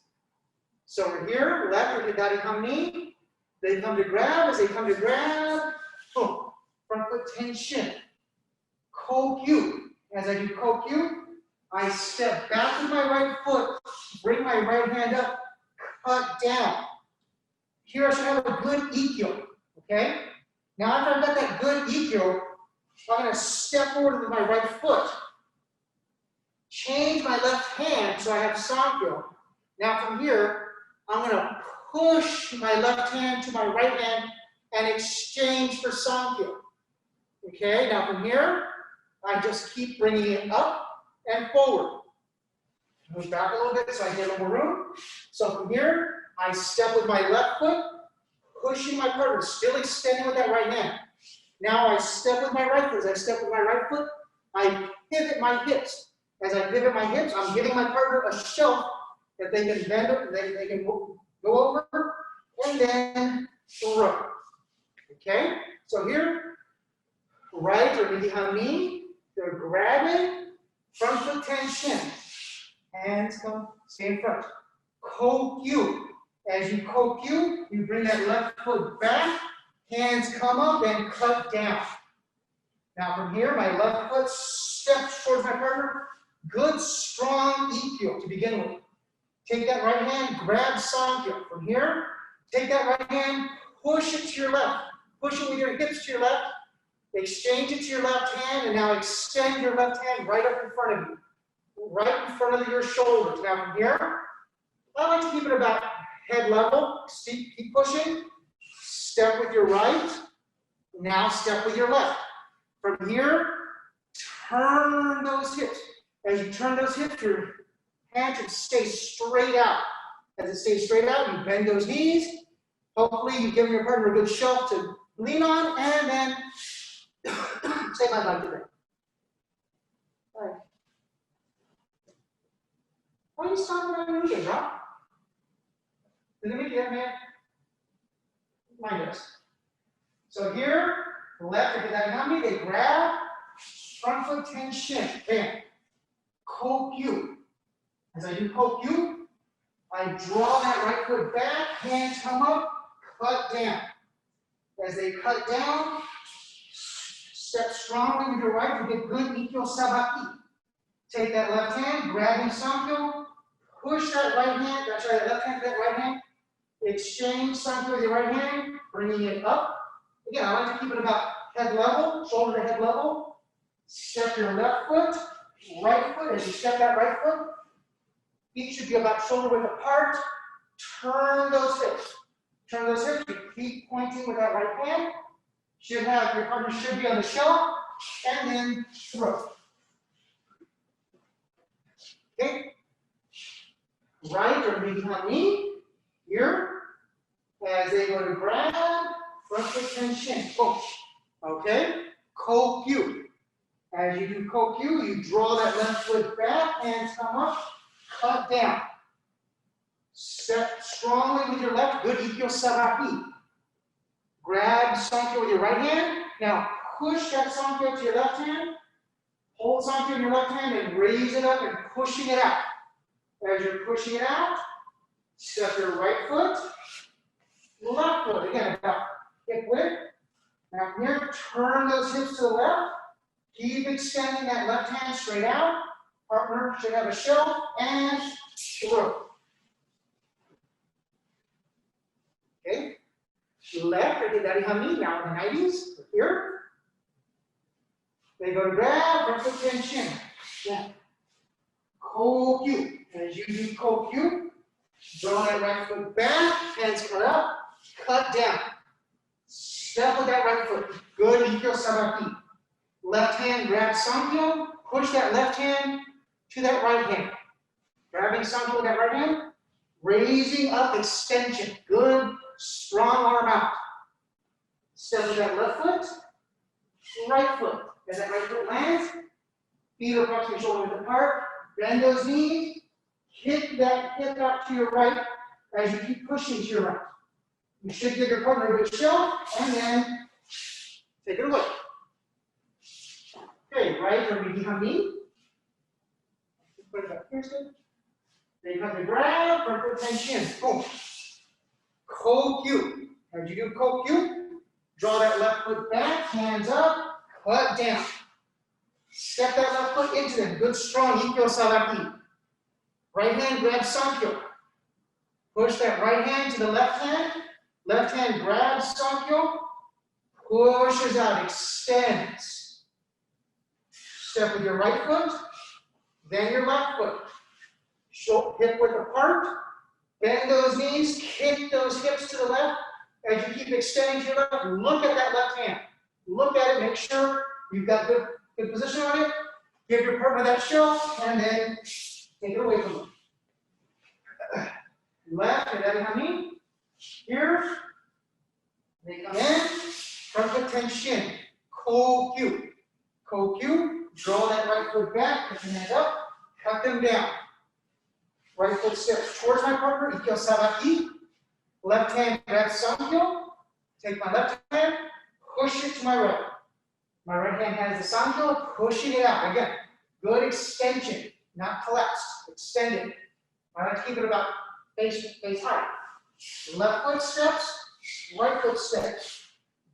So we're here, left or hidari hami. They come to grab. As they come to grab, boom, front foot tension. Kogyu. As I do kogyu, I step back with my right foot, bring my right hand up, cut down. Here I should have a good ikkyo. Okay? Now after I've got that good ikkyo, I'm going to step forward with my right foot. Change my left hand so I have sankyo. Now from here, I'm going to push my left hand to my right hand and exchange for sankyo. Okay, now from here, I just keep bringing it up and forward. Move back a little bit so I get a little more room. So from here, I step with my left foot, pushing my partner, still extending with that right hand. Now I step with my right foot. As I step with my right foot, I pivot my hips. As I pivot my hips, I'm giving my partner a shelf that they can bend up, they can go over, and then throw. Okay? So here, right or behind me, they're grabbing, front foot tension. Hands come, stay in front. Kokyu. As you kokyu, you bring that left foot back, hands come up and cut down. Now from here, my left foot steps towards my partner. Good, strong ikkyo to begin with. Take that right hand, grab sankyo. From here, take that right hand, push it to your left. Push it with your hips to your left. Exchange it to your left hand, and now extend your left hand right up in front of you. Right in front of your shoulders. Now from here, I like to keep it about head level. Keep pushing. Step with your right. Now step with your left. From here, turn those hips. As you turn those hips, your hand should stay straight out. As it stays straight out, you bend those knees. Hopefully, you've given your partner a good shelf to lean on, and then say bye-bye to them. All right. Why are you stopping on your knees, huh? Did you get man? Mind us. So here, left if it's on me, they grab, front foot tension, bam. Kokyu. As I do kokyu, I draw that right foot back, hands come up, cut down. As they cut down, step strongly with your right to get good ikkyo sabaki. Take that left hand, grabbing sankyo, push that right hand, that's right, left hand to that right hand, exchange sankyo with your right hand, bringing it up. Again, I like to keep it about head level, shoulder to head level. Step your left foot, right foot, as you step that right foot, feet should be about shoulder width apart. Turn those hips. Turn those hips, you keep pointing with that right hand. Your partner should be on the shelf, and then throw. Okay? Right or behind me, here, as they go to grab, front foot tension, push. Okay? Kokyu. As you do kokyu, you draw that left foot back, hands come up, cut down. Step strongly with your left, good ikkyo sabaki. Grab sankyo with your right hand. Now push that sankyo to your left hand. Hold sankyo in your left hand and raise it up and pushing it out. As you're pushing it out, step your right foot, left foot. Again, about hip width. Now from here, turn those hips to the left. Keep extending that left hand straight out. Partner should have a shelf and throw. Okay? Left, I did that behind now in the 90s. Here. They go to grab, front foot tension. Yeah. Kokyu. As you do kokyu, draw that right foot back, hands cut up, cut down. Step with that right foot. Good ikkyo sabaki. Left hand grab sankyo, push that left hand to that right hand. Grabbing sankyo with that right hand, raising up extension. Good, strong arm out. Step with that left foot, right foot. As that right foot lands, feet are approximately shoulder width apart. Bend those knees, kick that hip out to your right as you keep pushing to your right. You should give your partner a good shelf, and then take it away. Okay, right or behind me. Put it up here, good. Then you have to grab, front foot tension. Boom. Kokyu. As you do kokyu, draw that left foot back, hands up, cut down. Step that left foot into them. Good, strong ikkyo sabaki. Right hand grabs sankyo. Push that right hand to the left hand. Left hand grabs sankyo. Pushes out, extends. Step with your right foot, then your left foot. Hip width apart. Bend those knees, kick those hips to the left. As you keep extending to your left, look at that left hand. Look at it, make sure you've got good position on it. Give your partner that shelf, and then take it away from them. Left, and then behind me. Here, They come in, front foot tension, kokyu. Kokyu, draw that right foot back, put your hands up, cut them down. Right foot steps towards my partner, ikkyo sabaki. Left hand grab sankyo, take my left hand, push it to my right. My right hand has the sankyo, pushing it out. Again, good extension, not collapsed, extended. I like to keep it about face height. Left foot steps, right foot steps.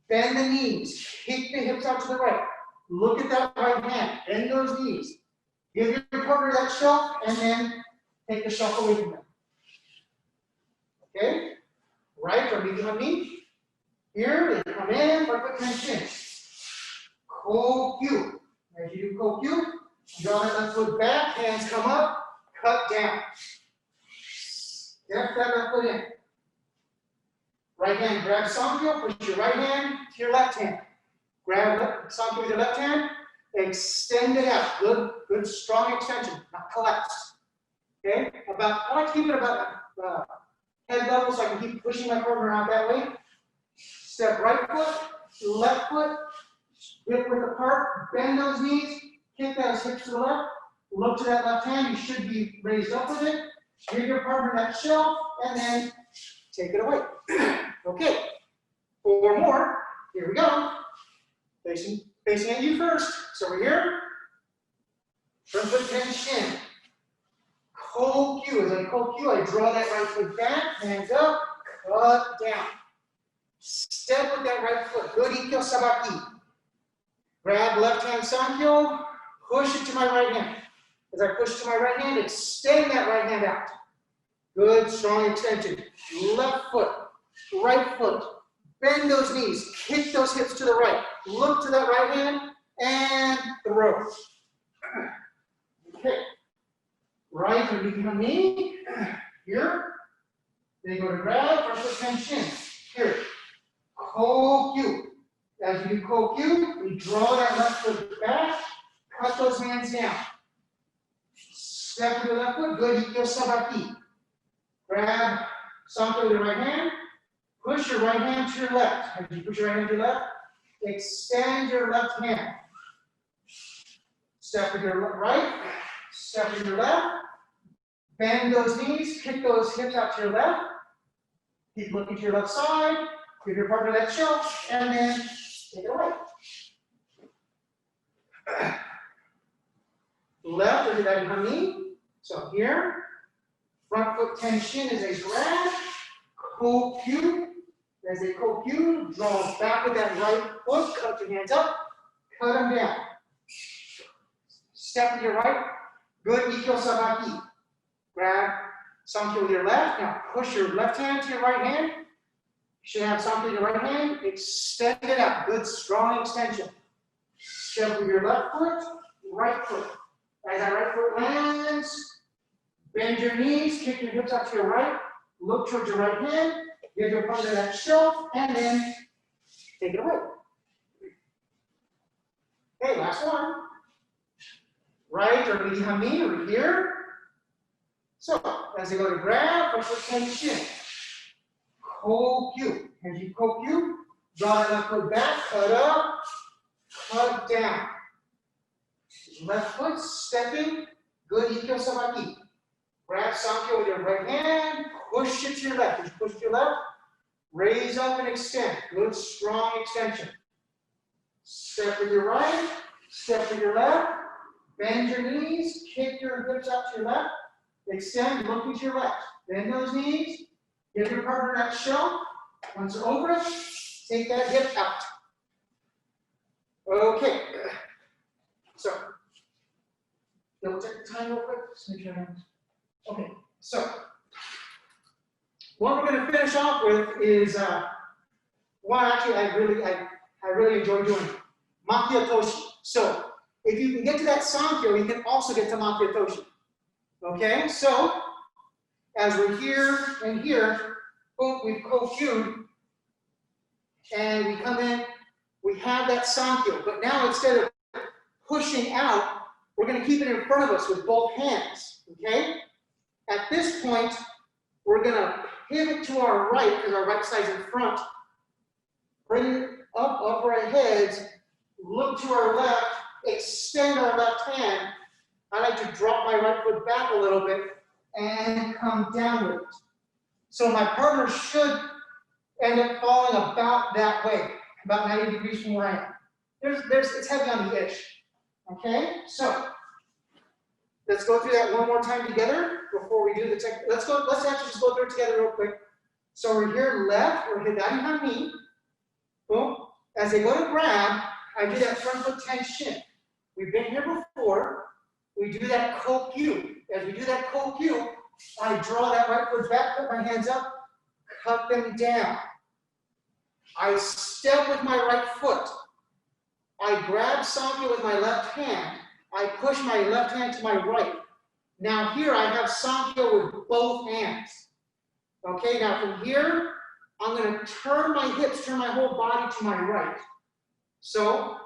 Bend the knees, kick the hips out to the right. Look at that right hand, bend those knees. Give your partner that shelf, and then take the shelf away from them. Okay? Right or medium on knee. Here, they come in, right foot tension. Kokyu. As you do kokyu, draw that left foot back, hands come up, cut down. Step that left foot in. Right hand, grab sankyo, push your right hand to your left hand. Grab sankyo with your left hand, extend it out. Good strong extension, not collapsed. Okay? I like to keep it about head level so I can keep pushing my partner out that way. Step right foot, left foot, hip width apart, bend those knees, kick those hips to the left, look to that left hand, you should be raised up with it. Give your partner that shelf, and then take it away. Okay, 4 more. Here we go. Facing at you first. So we're here. Front foot tension. Kokyu. As I kokyu, I draw that right foot back, hands up, cut down. Step with that right foot. Good ikkyo sabaki. Grab left hand sankyo, push it to my right hand. As I push to my right hand, extend that right hand out. Good, strong extension. Left foot, right foot. Bend those knees, kick those hips to the right. Look to that right hand, and throw. Okay. Right or medium knee. Here. Then go to grab, front foot tension. Here. Kokyu. As you do kokyu, we draw that left foot back, cut those hands down. Step to the left foot, good ikkyo sabaki. Grab sankyo with your right hand, push your right hand to your left. As you push your right hand to your left, extend your left hand. Step with your right, step with your left, bend those knees, kick those hips out to your left. Keep looking to your left side, give your partner that shelf, and then take it away. Left or that behind me. So here, front foot tension is a grab. Kokyu. As a kokyu, draw back with that right foot, cut your hands up, cut them down. Step to your right. Good ikkyo sabaki. Grab sankyo with your left. Now push your left hand to your right hand. You should have sankyo in your right hand. Extend it out. Good strong extension. Step with your left foot, right foot. As that right foot lands, bend your knees, kick your hips out to your right, look towards your right hand, give your partner that shelf, and then take it away. Okay, last one. Right or behind me, over here. So, as you go to grab, push your tension. Kokyu. As you kokyu, draw that left foot back, cut up, cut down. Left foot stepping, good ikkyo sabaki. Grab sankyo with your right hand, push it to your left. As you push to your left, raise up and extend. Good strong extension. Step with your right, step with your left, bend your knees, kick your hips out to your left, extend, looking to your left. Bend those knees, give your partner that shelf. Once you're over it, take that hip out. Okay. So, we'll take the time real quick. Just make sure okay, so what we're going to finish off with is one actually I really enjoy doing, maki otoshi. So if you can get to that sankyo, you can also get to maki otoshi. Okay, so as we're here and here, boom, we've kokyu'd, and we come in, we have that sankyo, but now instead of pushing out, we're going to keep it in front of us with both hands. Okay. At this point, we're going to pivot to our right because our right side's in front. bring up upright heads, look to our left, extend our left hand. I like to drop my right foot back a little bit and come downward. So my partner should end up falling about that way, about 90 degrees from where I am. It's heavy on the itch. Okay, so let's go through that one more time together before we do the technique. Let's actually just go through it together real quick. So we're here left, we're hidari hami. Boom. As I go to grab, I do that front foot tension. We've been here before. We do that kokyu. As we do that kokyu, I draw that right foot back, put my hands up, cut them down. I step with my right foot. I grab sankyo with my left hand. I push my left hand to my right. Now here I have sankyo with both hands. Okay, now from here, I'm going to turn my hips, turn my whole body to my right. So,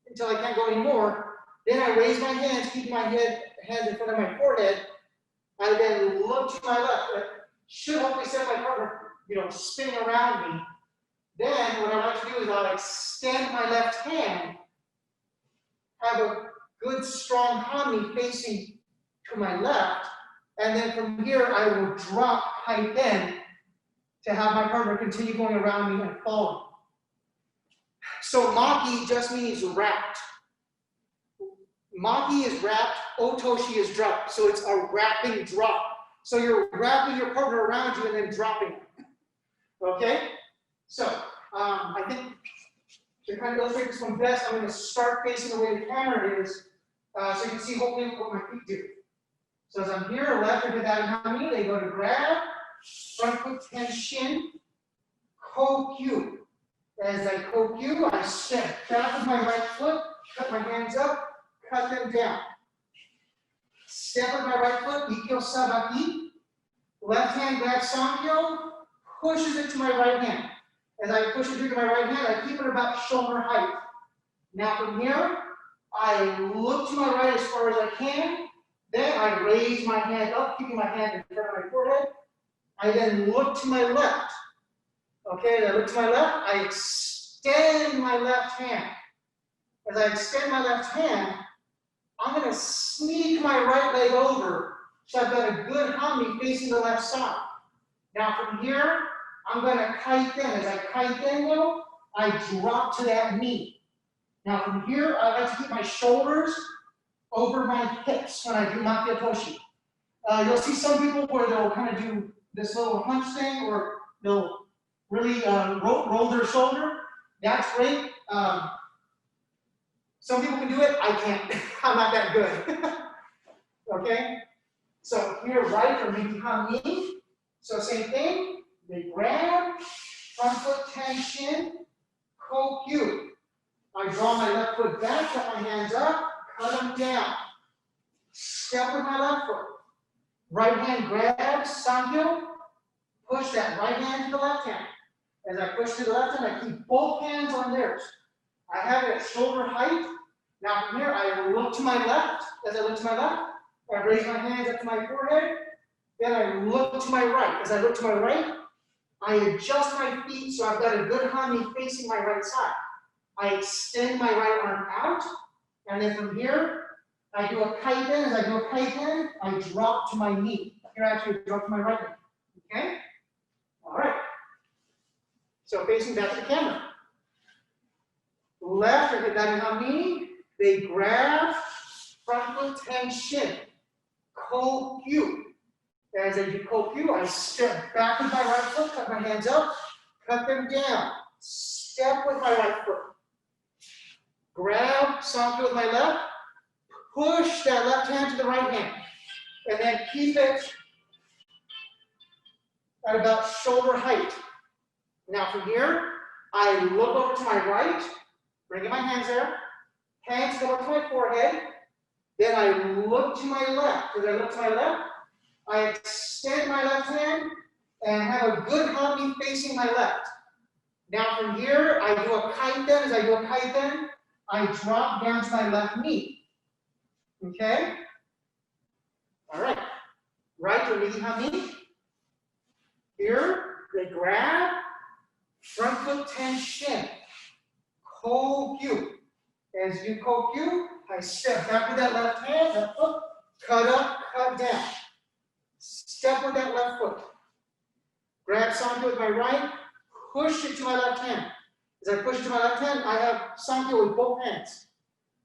until I can't go anymore, then I raise my hands, keep my hands in front of my forehead. I then look to my left. That should hopefully set my partner, spinning around me. Then what I like to do is I'll extend my left hand, have a good strong hami facing to my left, and then from here I will drop height in to have my partner continue going around me and falling. So maki just means wrapped. Maki is wrapped, otoshi is dropped. So it's a wrapping drop. So you're wrapping your partner around you and then dropping it. Okay? So I think to kind of illustrate this one best, I'm going to start facing the way the camera is so you can see hopefully what my feet do. So as I'm here, left or hidari hami, they go to grab, front foot tension, kokyu. As I kokyu, I step back with my right foot, cut my hands up, cut them down. Step with my right foot, ikkyo sabaki. Left hand grabs sankyo, pushes it to my right hand. As I push it through to my right hand, I keep it about shoulder height. Now from here, I look to my right as far as I can. Then I raise my hand up, keeping my hand in front of my forehead. I then look to my left. Okay, as I look to my left, I extend my left hand. As I extend my left hand, I'm going to sneak my right leg over so I've got a good hami facing the left side. Now from here, I'm going to kite in. As I kite in, though, I drop to that knee. Now from here, I like to keep my shoulders over my hips when I do maki otoshi. You'll see some people where they'll kind of do this little hunch thing, or they'll really roll their shoulder. That's great. Some people can do it. I can't. I'm not that good. Okay? So here, right, or maybe hami. So same thing. They grab, front foot tension, kokyu. I draw my left foot back, put my hands up, cut them down. Step with my left foot. Right hand grabs, sankyo. Push that right hand to the left hand. As I push to the left hand, I keep both hands on theirs. I have it at shoulder height. Now from here, I look to my left. As I look to my left, I raise my hands up to my forehead. Then I look to my right. As I look to my right, I adjust my feet so I've got a good hami facing my right side. I extend my right arm out, and then from here, I do a kite in. As I do a kite in, I drop to my knee. Here, I actually drop to my right knee. Okay? All right. So facing back to the camera. Left or hidari hami, they grab, front foot tension, kokyu. As I do kokyu, I step back with my right foot, cut my hands up, cut them down. Step with my right foot. Grab sankyo with my left, push that left hand to the right hand, and then keep it at about shoulder height. Now from here, I look over to my right, bringing my hands there, hands go up to my forehead, then I look to my left. As I look to my left, I extend my left hand and have a good hami facing my left. Now from here, I do a kite then. As I do a kite then, I drop down to my left knee. Okay? All right. Right or knee hami. Here, they grab, Front foot 10 shin. Kokyu. As you kokyu, I step back with that left hand, that foot, cut up, cut down. Step with that left foot. Grab sankyo with my right, push it to my left hand. As I push it to my left hand, I have sankyo with both hands.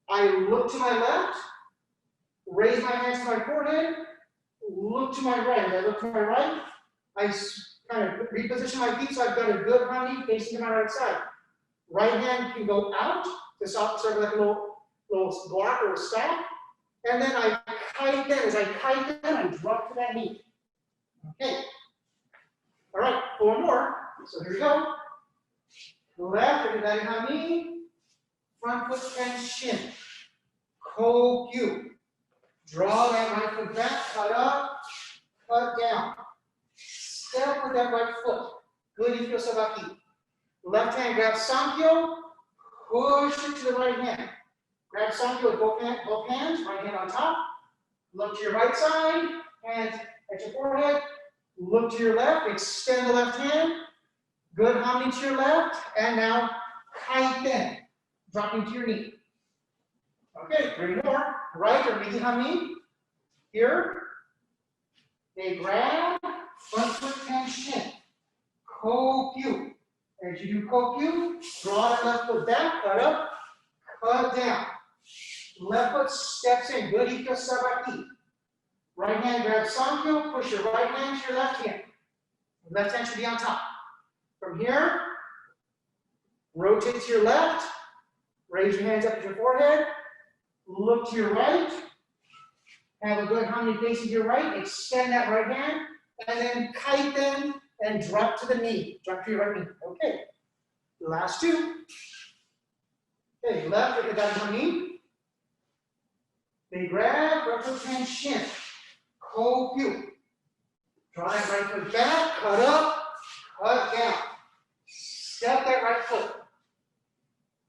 I look to my left, raise my hands to my forehead, look to my right. As I look to my right, I kind of reposition my feet so I've got a good handi facing to my right side. Right hand can go out to serve like a little block or a stack. And then I kite in. As I kite in, I drop to that knee. Okay. All right, 4 more. So here we go. Left, everybody handi. Front foot 10 shin. Kokyu. Draw that right foot back, cut up, cut down. Step with that right foot. Good ikyo sabaki. Left hand grab sankyo, push it to the right hand. Grab sankyo with both hands, right hand on top. Look to your right side, hands at your forehead. Look to your left, extend the left hand. Good handi to your left, and now kaiten, dropping to your knee. Okay, 3 more. Right or migi handi. Here. They grab, front foot 10 shin. Kokyu. As you do kokyu, draw that left foot back, cut up, cut down. Left foot steps in, good ikyo sabaki. Right hand grabs sankyo, push your right hand to your left hand. Left hand should be on top. From here, rotate to your left, raise your hands up to your forehead, look to your right, have a good handi facing to your right, extend that right hand, and then kaiten and drop to the knee. Drop to your right knee. Okay. Last 2. Okay, left with the down knee. They grab, right foot 10 shin. Kokyu. Draw that right foot back, cut up, cut down. Step that right foot.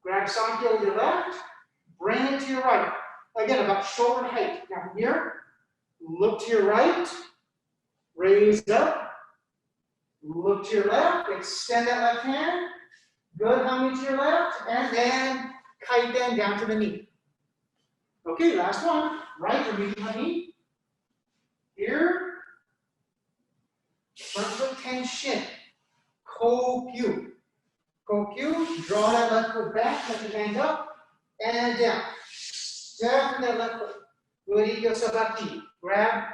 Grab sankyo with your left, bring it to your right. Again, about shoulder height. Now from here, look to your right, raise up, look to your left, extend that left hand, good handi to your left, and then kaiten down to the knee. Okay, last one. Right or migi handi. Here, front foot 10 shin. Kokyu. Kokyu, draw that left foot back, let your hands up, and down. Step with that left foot. Good ikyo sabaki. Grab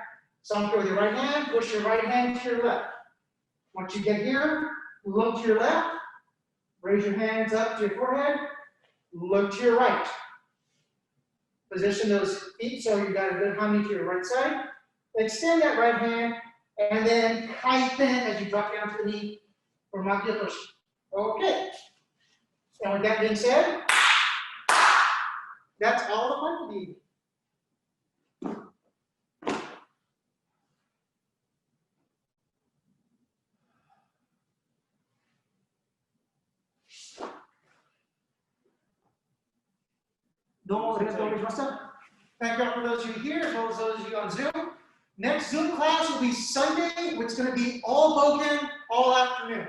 sankyo with your right hand, push your right hand to your left. Once you get here, look to your left, raise your hands up to your forehead, look to your right. Position those feet so you've got a good handi to your right side. Extend that right hand, and then kaiten as you drop down to the knee for maki otoshi. Okay. And with that being said, that's all the fun for the evening. Thank you all for those of you here, as well as those of you on Zoom. Next Zoom class will be Sunday, which is going to be all Boken all afternoon.